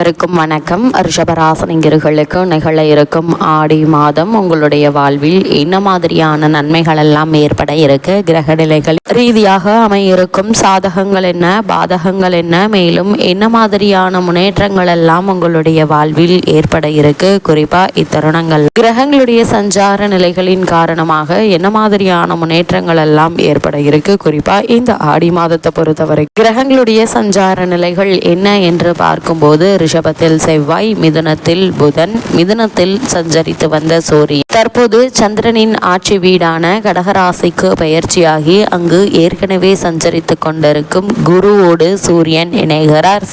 வணக்கம். ரிஷபராசினியர்களுக்கு நிகழ இருக்கும் ஆடி மாதம் உங்களுடைய வாழ்வில் என்ன மாதிரியான நன்மைகள் எல்லாம் ஏற்பட இருக்கு, கிரக நிலைகள் ரீதியாக அமையிருக்கும் சாதகங்கள் என்ன, பாதகங்கள் என்ன, மேலும் என்ன மாதிரியான முன்னேற்றங்கள் எல்லாம் உங்களுடைய வாழ்வில் ஏற்பட இருக்கு, குறிப்பா இத்தருணங்கள் கிரகங்களுடைய சஞ்சார நிலைகளின் காரணமாக என்ன மாதிரியான முன்னேற்றங்கள் எல்லாம் ஏற்பட இருக்கு, குறிப்பா இந்த ஆடி மாதத்தை பொறுத்தவரை கிரகங்களுடைய சஞ்சார நிலைகள் என்ன என்று பார்க்கும்போது ரிஷபத்தில் செவ்வாய், மிதுனத்தில் புதன், மிதுனத்தில் சஞ்சரித்து வந்த சூரியன் தற்போது சந்திரனின் ஆட்சி வீடான கடகராசிக்கு பயிற்சியாகி அங்கு ஏற்கனவே சஞ்சரித்து கொண்டிருக்கும் குருவோடு சூரியன் இணைகிறார்.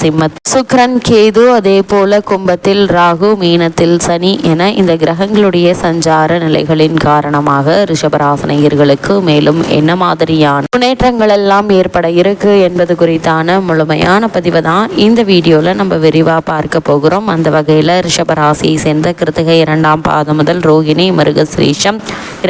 சுக்கிரன், கேது, அதே போல கும்பத்தில் ராகு, மீனத்தில் சனி என இந்த கிரகங்களுடைய சஞ்சார நிலைகளின் காரணமாக ரிஷபராசினியர்களுக்கு மேலும் என்ன மாதிரியான முன்னேற்றங்கள் எல்லாம் ஏற்பட இருக்கு என்பது குறித்தான முழுமையான பதிவு தான் இந்த வீடியோல நம்ம விரிவா பார்க்க போகிறோம். அந்த வகையில் ரிஷபராசியை சேர்ந்த கிருத்திகை 2ஆம் பாதம் முதல் ரோகிணி, மிருகஸ்ரீஷம்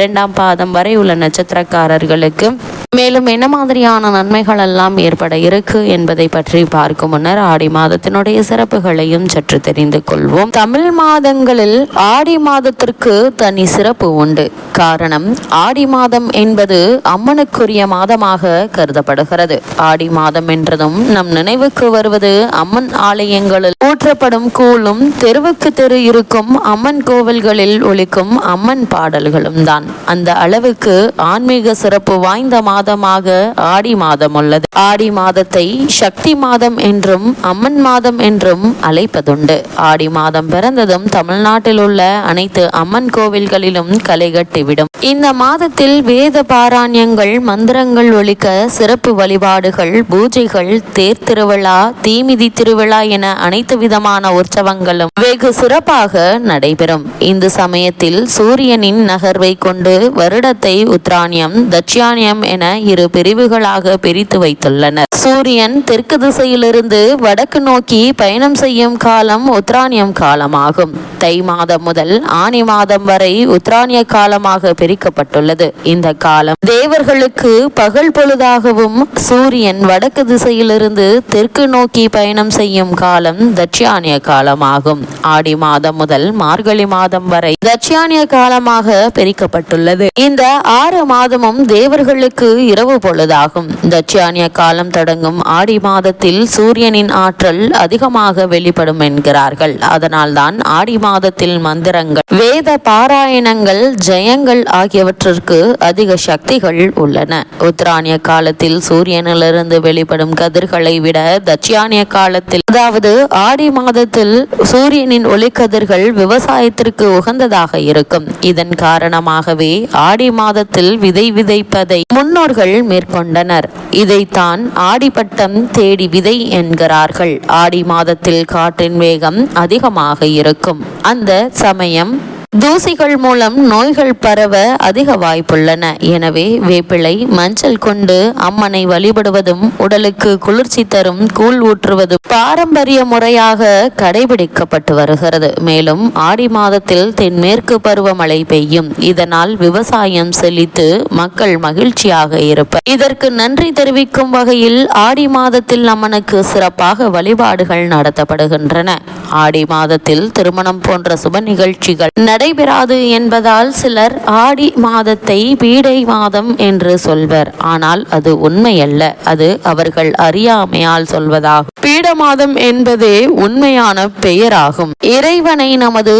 2ஆம் பாதம் வரை உள்ள நட்சத்திரக்காரர்களுக்கு மேலும் என்ன மாதிரியான நன்மைகள் எல்லாம் ஏற்பட இருக்கு என்பதை பற்றி பார்க்கும் முன்னர் ஆடி மாதத்தினுடைய சிறப்புகளையும் சற்று தெரிந்து கொள்வோம். தமிழ் மாதங்களில் ஆடி மாதத்திற்கு தனி சிறப்பு உண்டு. காரணம், ஆடி மாதம் என்பது அம்மனுக்குரிய மாதமாக கருதப்படுகிறது. ஆடி மாதம் என்றதும் நம் நினைவுக்கு வருவது அம்மன் ஆலயங்களில் ஊற்றப்படும் கூழும், தெருவுக்கு தெரு இருக்கும் அம்மன் கோவில்களில் ஒலிக்கும் அம்மன் பாடல்களும் தான். அந்த அளவுக்கு ஆன்மீக சிறப்பு வாய்ந்த மாதமாக ஆடி மாதம் உள்ளது. ஆடி மாதத்தை சக்தி மாதம் என்றும் அம்மன் மாதம் என்றும் அழைப்பதுண்டு. ஆடி மாதம் பிறந்ததும் தமிழ்நாட்டில் உள்ள அனைத்து அம்மன் கோவில்களிலும் களை கட்டிவிடும். இந்த மாதத்தில் வேத பாராயணங்கள், மந்திரங்கள் ஒலிக்க சிறப்பு வழிபாடுகள், பூஜைகள், தேர் திருவிழா, தீமிதி திருவிழா என அனைத்து விதமான உற்சவங்களும் வெகு சிறப்பாக நடைபெறும். இந்த சமயத்தில் சூரியனின் நகர்வை கொண்டு வருடத்தை உத்திராயணம், தட்சியாயனம் என இரு பிரிவுகளாக பிரித்து வைத்துள்ளனர். சூரியன் தெற்கு திசையிலிருந்து வடக்கு நோக்கி பயணம் செய்யும் காலம் உத்திராயணம் காலமாகும். தை மாதம் முதல் ஆனி மாதம் வரை உத்திராயண காலமாக பிரிக்கப்பட்டுள்ளது. இந்த காலம் தேவர்களுக்கு பகல் பொழுதாகவும், சூரியன் வடக்கு திசையிலிருந்து தெற்கு நோக்கி பயணம் செய்யும் காலம் தட்சியாயன காலமாகும். ஆடி மாதம் முதல் மார்கழி மாதம் வரை தட்சியாயன காலமாக பிரிக்கப்பட்டுள்ளது. இந்த 6 மாதமும் தேவர்களுக்கு இரவு பொழுதாகும். தட்சியாயன காலம் தொடங்கும் ஆடி மாதத்தில் சூரியனின் ஆற்றல் அதிகமாக வெளிப்படும் என்கிறார்கள். அதனால்தான் ஆடி மாதத்தில் மந்திரங்கள், வேத பாராயணங்கள், ஜெயங்கள் ஆகியவற்றிற்கு அதிக சக்திகள் உள்ளன. உத்திராயண காலத்தில் சூரியனிலிருந்து வெளிப்படும் கதிர்களை விட தட்சியாயன காலத்தில், அதாவது ஆடி மாதத்தில் சூரியனின் ஒளிக்கதிர்கள் விவசாயத்திற்கு உகந்ததாக இருக்கும். இதன் காரணமாகவே ஆடி மாதத்தில் விதை விதைப்பதை முன்னோர்கள் மேற்கொண்டனர். இதைத்தான் ஆடிப்பட்டம் தேடி விதை என்கிறார்கள். ஆடி மாதத்தில் காற்றின் வேகம் அதிகமாக இருக்கும். அந்த சமயம் தூசிகள் மூலம் நோய்கள் பரவ அதிக வாய்ப்புள்ளன. எனவே வேப்பிலை, மஞ்சள் கொண்டு அம்மனை வழிபடுவதும், உடலுக்கு குளிர்ச்சி தரும் கூழ் ஊற்றுவதும் பாரம்பரிய முறையாக கடைபிடிக்கப்பட்டு வருகிறது. மேலும் ஆடி மாதத்தில் தென்மேற்கு பருவமழை பெய்யும். இதனால் விவசாயம் செழித்து மக்கள் மகிழ்ச்சியாக இருப்பர். இதற்கு நன்றி தெரிவிக்கும் வகையில் ஆடி மாதத்தில் அம்மனுக்கு சிறப்பாக வழிபாடுகள் நடத்தப்படுகின்றன. ஆடி மாதத்தில் திருமணம் போன்ற சுப நிகழ்ச்சிகள் நடைபெறாது என்பதால் சிலர் ஆடி மாதத்தை பீடை மாதம் என்று சொல்வர். ஆனால் அது உண்மையல்ல. அது அவர்கள் அறியாமையால் சொல்வதாகும். பீட மாதம் என்பதே உண்மையான பெயராகும். இறைவனை நமது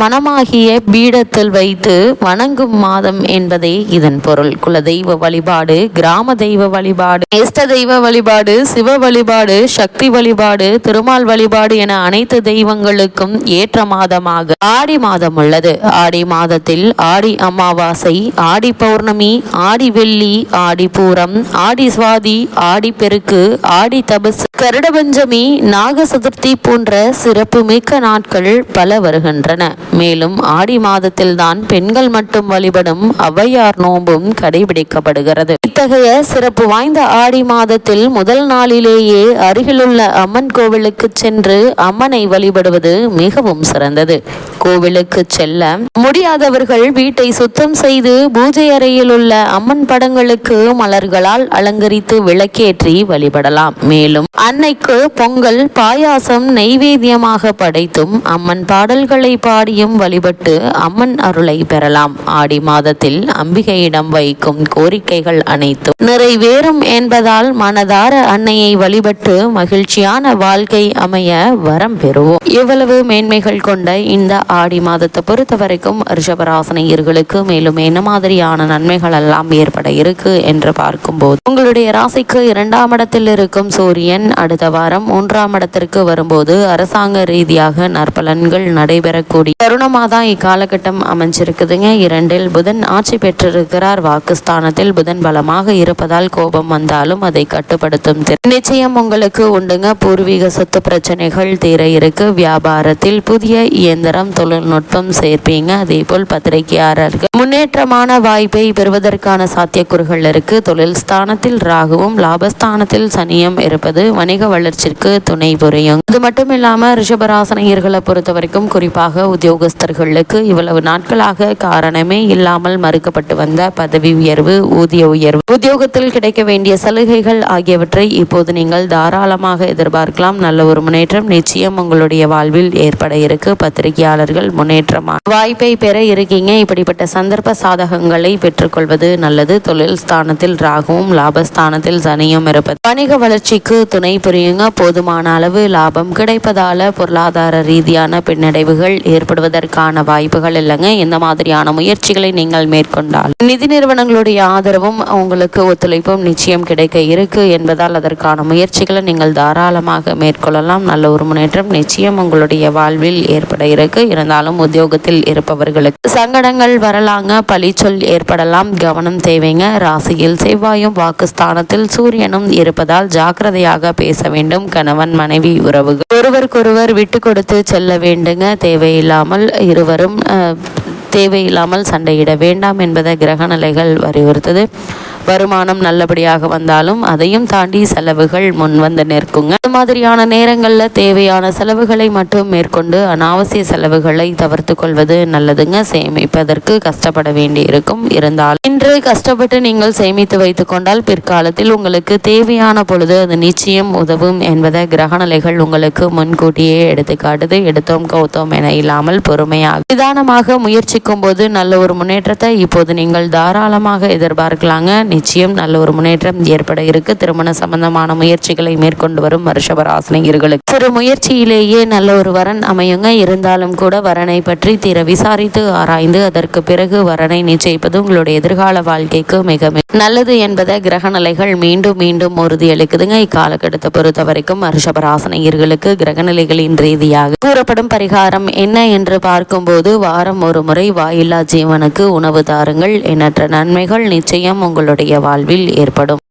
மனமாகிய பீடத்தில் வைத்து வணங்கும் மாதம் என்பதே இதன் பொருள். குலதெய்வ வழிபாடு, கிராம தெய்வ வழிபாடு, இஷ்ட தெய்வ வழிபாடு, சிவ வழிபாடு, சக்தி வழிபாடு, திருமால் வழிபாடு என அனைத்து தெய்வங்களுக்கும் ஏற்ற மாதமாக ஆடி மாதம் உள்ளது. ஆடி மாதத்தில் ஆடி அமாவாசை, ஆடி பௌர்ணமி, ஆடி வெள்ளி, ஆடி பூரம், ஆடி சுவாதி, ஆடி பெருக்கு, ஆடி தபசு, கருடபஞ்சமி, நாக சதுர்த்தி போன்ற சிறப்பு மிக்க நாட்கள் பல வருகின்றன. மேலும் ஆடி மாதத்தில் தான் பெண்கள் மட்டும் வழிபடும் ஔவையார் நோன்பும் கடைபிடிக்கப்படுகிறது. இத்தகைய சிறப்பு வாய்ந்த ஆடி மாதத்தில் முதல் நாளிலேயே அருகிலுள்ள அம்மன் கோவிலுக்கு சென்று அம்மனை வழிபடுவது மிகவும் சிறந்தது. கோவிலுக்கு கோவிலுக்கு செல்ல முடியாதவர்கள் வீட்டை சுத்தம் செய்து பூஜை அறையில் உள்ள அம்மன் படங்களுக்கு மலர்களால் அலங்கரித்து விளக்கேற்றி வழிபடலாம். மேலும் அன்னைக்கு பொங்கல் பாயாசம் நெய்வேத்தியமாக படைத்தும் அம்மன் பாடல்களை பாடியும் வழிபட்டு அம்மன் அருளை பெறலாம். ஆடி மாதத்தில் அம்பிகையிடம் வைக்கும் கோரிக்கைகள் அனைத்தும் நிறைவேறும் என்பதால் மனதார அன்னையை வழிபட்டு மகிழ்ச்சியான வாழ்க்கை அமைய வரம் பெறுவோம். இவ்வளவு மேன்மைகள் கொண்ட இந்த ஆடி மாதத்தை பொறுத்த வரைக்கும் ரிஷபராசினியர்களுக்கு மேலும் என்ன மாதிரியான நன்மைகள் எல்லாம் ஏற்பட இருக்கு என்று பார்க்கும்போது, உங்களுடைய ராசிக்கு 2ஆம் இடத்தில் இருக்கும் சூரியன் அடுத்த வாரம் 3ஆம் இடத்திற்கு வரும்போது அரசாங்க ரீதியாக நற்பலன்கள் நடைபெறக்கூடிய தருணமாக தான் இக்காலகட்டம் அமைஞ்சிருக்குதுங்க. 2இல் புதன் ஆட்சி பெற்றிருக்கிறார். வாக்குஸ்தானத்தில் புதன் பலமாக இருப்பதால் கோபம் வந்தாலும் அதை கட்டுப்படுத்தும் நிச்சயம் உங்களுக்கு உண்டுங்க. பூர்வீக சொத்து பிரச்சனைகள் தீர இருக்கு. வியாபாரத்தில் புதிய இயந்திரம் தொழில்நுட்பம் சேர்ப்பீங்க. அதே போல் பத்திரிகையாளர்கள் முன்னேற்றமான வாய்ப்பை பெறுவதற்கான சாத்தியக்கூறுகள் இருக்கு. தொழில் ஸ்தானத்தில் ராகுவும் லாபஸ்தானத்தில் சனியும் இருப்பது வணிக வளர்ச்சிக்கு துணை புரியும். அது மட்டும் இல்லாம ரிஷபராசினியர்களை பொறுத்த வரைக்கும் குறிப்பாக உத்தியோகஸ்தர்களுக்கு இவ்வளவு நாட்களாக காரணமே இல்லாமல் மறுக்கப்பட்டு வந்த பதவி உயர்வு, ஊதிய உயர்வு, உத்தியோகத்தில் கிடைக்க வேண்டிய சலுகைகள் ஆகியவற்றை இப்போது நீங்கள் தாராளமாக எதிர்பார்க்கலாம். நல்ல ஒரு முன்னேற்றம் நிச்சயம் உங்களுடைய வாழ்வில் ஏற்பட இருக்கு. பத்திரிகையாளர்கள் முன்னேற்றமான வாய்ப்பை பெற இருக்கீங்க. இப்படிப்பட்ட சந்தர்ப்ப சாதகங்களை பெற்றுக்கொள்வது நல்லது. தொழில் ஸ்தானத்தில் ராகுவும் லாபஸ்தானத்தில் சனியும் இருப்பது வணிக வளர்ச்சிக்கு துணை புரியுங்க. போதுமான அளவு லாபம் கிடைப்பதால பொருளாதார ரீதியான பின்னடைவுகள் ஏற்படுவதற்கான வாய்ப்புகள் இல்லைங்க. இந்த மாதிரியான முயற்சிகளை நீங்கள் மேற்கொண்டால் நிதி நிறுவனங்களுடைய ஆதரவும் உங்களுக்கு ஒத்துழைப்பும் நிச்சயம் கிடைக்க இருக்கு என்பதால் அதற்கான முயற்சிகளை நீங்கள் தாராளமாக மேற்கொள்ளலாம். நல்ல ஒரு முன்னேற்றம் நிச்சயம் உங்களுடைய வாழ்வில் ஏற்பட இருக்கு. இருந்தாலும் உத்தியோகத்தில் இருப்பவர்களுக்கு சங்கடங்கள் வரலாங்க. பழிச்சொல் ஏற்படலாம். கவனம் தேவைங்க. ராசியில் செவ்வாயும் வாக்குஸ்தானத்தில் சூரியனும் இருப்பதால் ஜாக்கிரதையாக பேச வேண்டும். கணவன் மனைவி உறவுகள் ஒருவருக்கொருவர் விட்டு கொடுத்து செல்ல வேண்டுங்க. தேவையில்லாமல் சண்டையிட வேண்டாம் என்பதை கிரக நிலைகள் வலியுறுத்தது. வருமானம் நல்லபடியாக வந்தாலும் அதையும் தாண்டி செலவுகள் முன் வந்து நிற்குங்க. இந்த மாதிரியான நேரங்களில் தேவையான செலவுகளை மட்டும் மேற்கொண்டு அனாவசிய செலவுகளை தவிர்த்து கொள்வது நல்லதுங்க. சேமிப்பதற்கு கஷ்டப்பட வேண்டி இருக்கும். இருந்தாலும் இன்று கஷ்டப்பட்டு நீங்கள் சேமித்து வைத்து கொண்டால் பிற்காலத்தில் உங்களுக்கு தேவையான பொழுது அது நிச்சயம் உதவும் என்பதை கிரகநிலைகள் உங்களுக்கு முன்கூட்டியே எடுத்துக்காட்டுது. எடுத்தோம் கௌத்தோம் என இல்லாமல் பொறுமையாக நிதானமாக முயற்சிக்கும் போது நல்ல ஒரு முன்னேற்றத்தை இப்போது நீங்கள் தாராளமாக எதிர்பார்க்கலாங்க. நிச்சயம் நல்ல ஒரு முன்னேற்றம் ஏற்பட இருக்கு. திருமண சம்பந்தமான முயற்சிகளை மேற்கொண்டு வரும் ரிஷபராசினியர்களுக்கு சிறு முயற்சியிலேயே நல்ல ஒரு வரன் அமையுங்க. இருந்தாலும் கூட வரனை பற்றி தீர விசாரித்து ஆராய்ந்து அதற்கு பிறகு வரனை நிச்சயிப்பது உங்களுடைய எதிர்கால வாழ்க்கைக்கு மிக நல்லது என்பதை கிரக நிலைகள் மீண்டும் மீண்டும் உறுதியளிக்குதுங்க. இக்காலகட்டத்தை பொறுத்த வரைக்கும் ரிஷபராசினியர்களுக்கு கிரக நிலைகளின் ரீதியாக கூறப்படும் பரிகாரம் என்ன என்று பார்க்கும்போது, வாரம் ஒரு முறை வாயில்லா ஜீவனுக்கு உணவு தாருங்கள். எண்ணற்ற நன்மைகள் நிச்சயம் உங்களுடைய வாழ்வில் ஏற்படும்.